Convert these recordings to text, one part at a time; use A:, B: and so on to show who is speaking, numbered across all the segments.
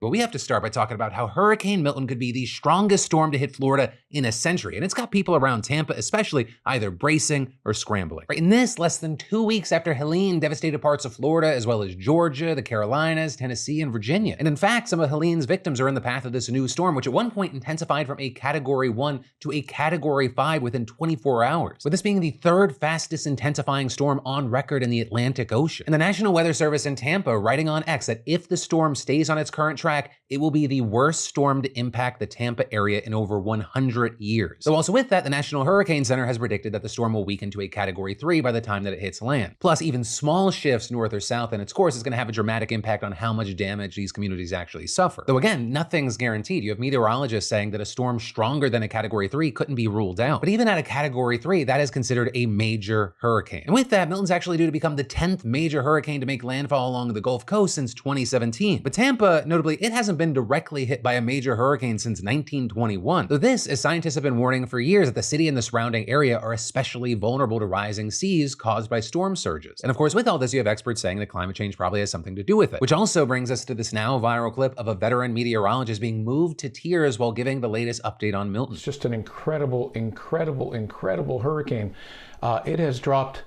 A: But we have to start by talking about how Hurricane Milton could be the strongest storm to hit Florida in a century. And it's got people around Tampa especially either bracing or scrambling. Right? And this less than 2 weeks after Helene devastated parts of Florida, as well as Georgia, the Carolinas, Tennessee, and Virginia. And in fact, some of Helene's victims are in the path of this new storm, which at one point intensified from a Category 1 to a Category 5 within 24 hours, with this being the third fastest intensifying storm on record in the Atlantic Ocean. And the National Weather Service in Tampa writing on X that if the storm stays on its current track, it will be the worst storm to impact the Tampa area in over 100 years. So also with that, the National Hurricane Center has predicted that the storm will weaken to a Category 3 by the time that it hits land. Plus, even small shifts north or south in its course is going to have a dramatic impact on how much damage these communities actually suffer. Though again, nothing's guaranteed. You have meteorologists saying that a storm stronger than a Category 3 couldn't be ruled out. But even at a Category 3, that is considered a major hurricane. And with that, Milton's actually due to become the 10th major hurricane to make landfall along the Gulf Coast since 2017. But Tampa, notably, it hasn't been directly hit by a major hurricane since 1921. Though this, as scientists have been warning for years, that the city and the surrounding area are especially vulnerable to rising seas caused by storm surges. And of course, with all this, you have experts saying that climate change probably has something to do with it. Which also brings us to this now viral clip of a veteran meteorologist being moved to tears while giving the latest update on Milton.
B: It's just an incredible, incredible, incredible hurricane. It has dropped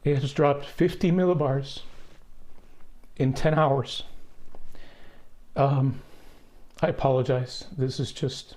B: 50 millibars in 10 hours. I apologize. This is just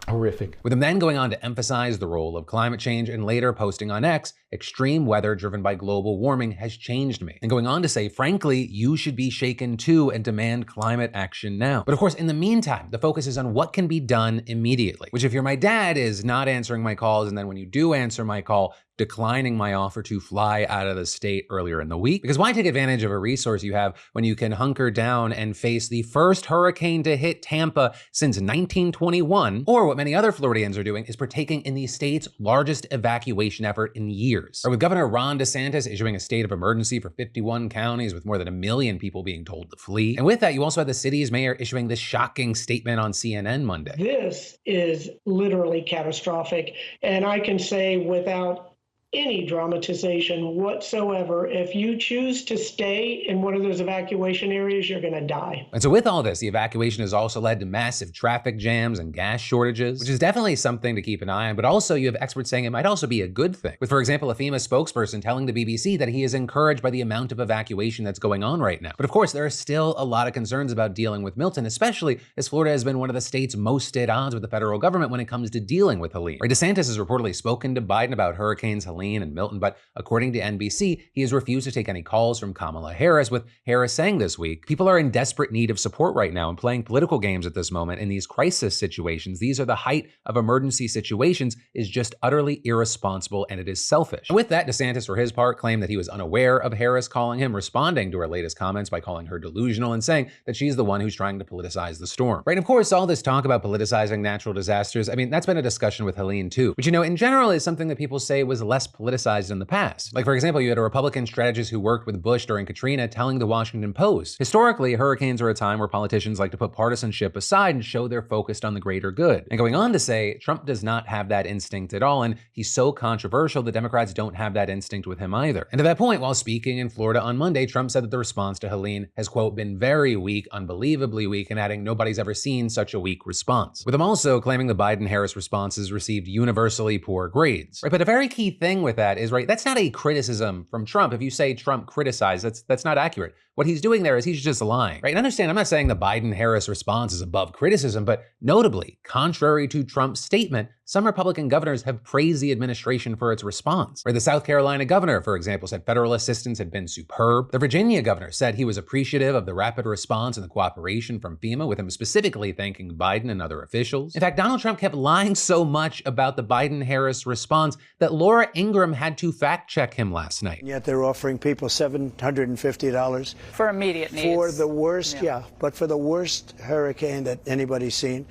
B: horrific.
A: With him then going on to emphasize the role of climate change and later posting on X, extreme weather driven by global warming has changed me. And going on to say, frankly, you should be shaken too and demand climate action now. But of course, in the meantime, the focus is on what can be done immediately, which if you're my dad is not answering my calls, and then when you do answer my call, declining my offer to fly out of the state earlier in the week. Because why take advantage of a resource you have when you can hunker down and face the first hurricane to hit Tampa since 1921? Or what many other Floridians are doing is partaking in the state's largest evacuation effort in years. Or with Governor Ron DeSantis issuing a state of emergency for 51 counties with more than 1 million people being told to flee. And with that, you also had the city's mayor issuing this shocking statement on CNN Monday.
C: This is literally catastrophic. And I can say without any dramatization whatsoever, if you choose to stay in one of those evacuation areas, you're going to die.
A: And so with all this, the evacuation has also led to massive traffic jams and gas shortages, which is definitely something to keep an eye on, but also you have experts saying it might also be a good thing. With, for example, a FEMA spokesperson telling the BBC that he is encouraged by the amount of evacuation that's going on right now. But of course, there are still a lot of concerns about dealing with Milton, especially as Florida has been one of the states most at odds with the federal government when it comes to dealing with Helene. Right, DeSantis has reportedly spoken to Biden about hurricanes Helene and Milton, but according to NBC, he has refused to take any calls from Kamala Harris, with Harris saying this week, people are in desperate need of support right now and playing political games at this moment in these crisis situations. These are the height of emergency situations is just utterly irresponsible and it is selfish. And with that, DeSantis, for his part, claimed that he was unaware of Harris calling him, responding to her latest comments by calling her delusional and saying that she's the one who's trying to politicize the storm. Right, of course, all this talk about politicizing natural disasters, I mean, that's been a discussion with Helene too, which, you know, in general is something that people say was less politicized in the past. Like, for example, you had a Republican strategist who worked with Bush during Katrina telling the Washington Post, historically, hurricanes are a time where politicians like to put partisanship aside and show they're focused on the greater good. And going on to say, Trump does not have that instinct at all, and he's so controversial that Democrats don't have that instinct with him either. And to that point, while speaking in Florida on Monday, Trump said that the response to Helene has, quote, been very weak, unbelievably weak, and adding nobody's ever seen such a weak response. With him also claiming the Biden-Harris responses received universally poor grades. Right, but a very key thing with that is, right, that's not a criticism from Trump. If you say Trump criticized, that's not accurate. What he's doing there is he's just lying, right? And understand, I'm not saying the Biden-Harris response is above criticism, but notably, contrary to Trump's statement, some Republican governors have praised the administration for its response. Right, the South Carolina governor, for example, said federal assistance had been superb. The Virginia governor said he was appreciative of the rapid response and the cooperation from FEMA, with him specifically thanking Biden and other officials. In fact, Donald Trump kept lying so much about the Biden-Harris response that Laura Ingraham had to fact-check him last night.
D: And yet they're offering people $750
E: for immediate needs.
D: For the worst, but for the worst hurricane that anybody's seen.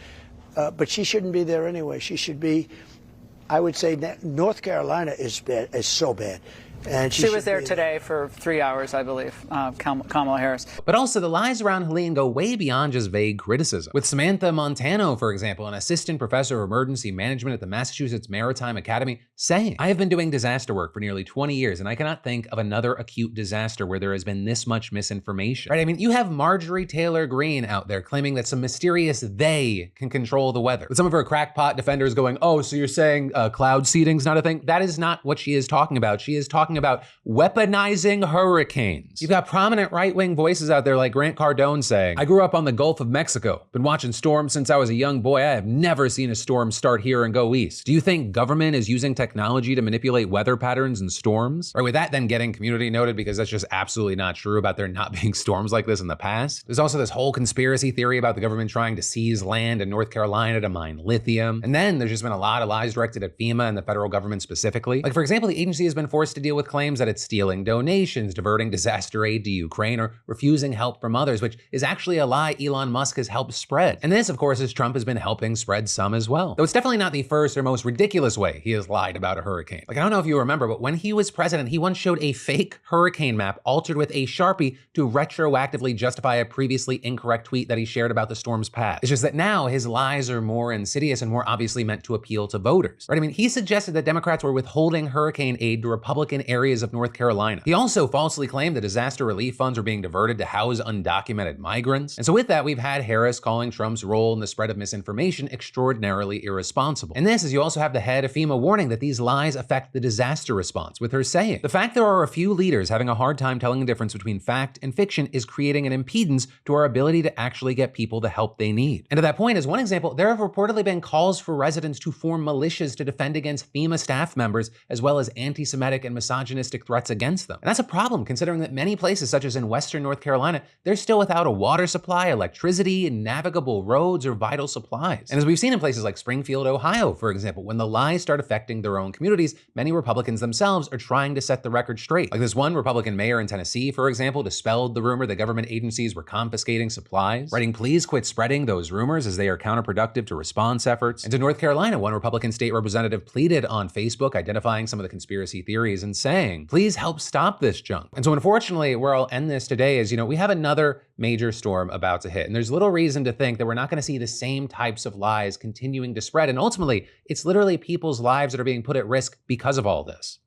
D: But she shouldn't be there anyway. She should be, I would say, North Carolina is bad, is so bad. And
E: she was there today for 3 hours, I believe, Kamala Harris.
A: But also, the lies around Helene go way beyond just vague criticism. With Samantha Montano, for example, an assistant professor of emergency management at the Massachusetts Maritime Academy, saying, "I have been doing disaster work for nearly 20 years, and I cannot think of another acute disaster where there has been this much misinformation." Right? I mean, you have Marjorie Taylor Greene out there claiming that some mysterious they can control the weather. With some of her crackpot defenders going, "Oh, so you're saying cloud seeding's not a thing?" That is not what she is talking about. She is talking about weaponizing hurricanes. You've got prominent right-wing voices out there like Grant Cardone saying, "I grew up on the Gulf of Mexico, been watching storms since I was a young boy. I have never seen a storm start here and go east. Do you think government is using technology to manipulate weather patterns and storms?" Right, with that then getting community noted because that's just absolutely not true about there not being storms like this in the past. There's also this whole conspiracy theory about the government trying to seize land in North Carolina to mine lithium. And then there's just been a lot of lies directed at FEMA and the federal government specifically. Like, for example, the agency has been forced to deal with claims that it's stealing donations, diverting disaster aid to Ukraine, or refusing help from others, which is actually a lie Elon Musk has helped spread. And this, of course, is Trump has been helping spread some as well. Though it's definitely not the first or most ridiculous way he has lied about a hurricane. Like, I don't know if you remember, but when he was president, he once showed a fake hurricane map altered with a Sharpie to retroactively justify a previously incorrect tweet that he shared about the storm's path. It's just that now his lies are more insidious and more obviously meant to appeal to voters. Right? I mean, he suggested that Democrats were withholding hurricane aid to Republican areas of North Carolina. He also falsely claimed that disaster relief funds were being diverted to house undocumented migrants. And so with that, we've had Harris calling Trump's role in the spread of misinformation extraordinarily irresponsible. And this is you also have the head of FEMA warning that these lies affect the disaster response, with her saying, "The fact there are a few leaders having a hard time telling the difference between fact and fiction is creating an impedance to our ability to actually get people the help they need." And to that point, as one example, there have reportedly been calls for residents to form militias to defend against FEMA staff members, as well as anti-Semitic and misogynistic threats against them. And that's a problem considering that many places, such as in Western North Carolina, they're still without a water supply, electricity, navigable roads, or vital supplies. And as we've seen in places like Springfield, Ohio, for example, when the lies start affecting their own communities, many Republicans themselves are trying to set the record straight. Like this one Republican mayor in Tennessee, for example, dispelled the rumor that government agencies were confiscating supplies, writing, "Please quit spreading those rumors as they are counterproductive to response efforts." And to North Carolina, one Republican state representative pleaded on Facebook, identifying some of the conspiracy theories and saying, "Please help stop this junk." And so unfortunately, where I'll end this today is, we have another major storm about to hit. And there's little reason to think that we're not going to see the same types of lies continuing to spread. And ultimately, it's literally people's lives that are being put at risk because of all this.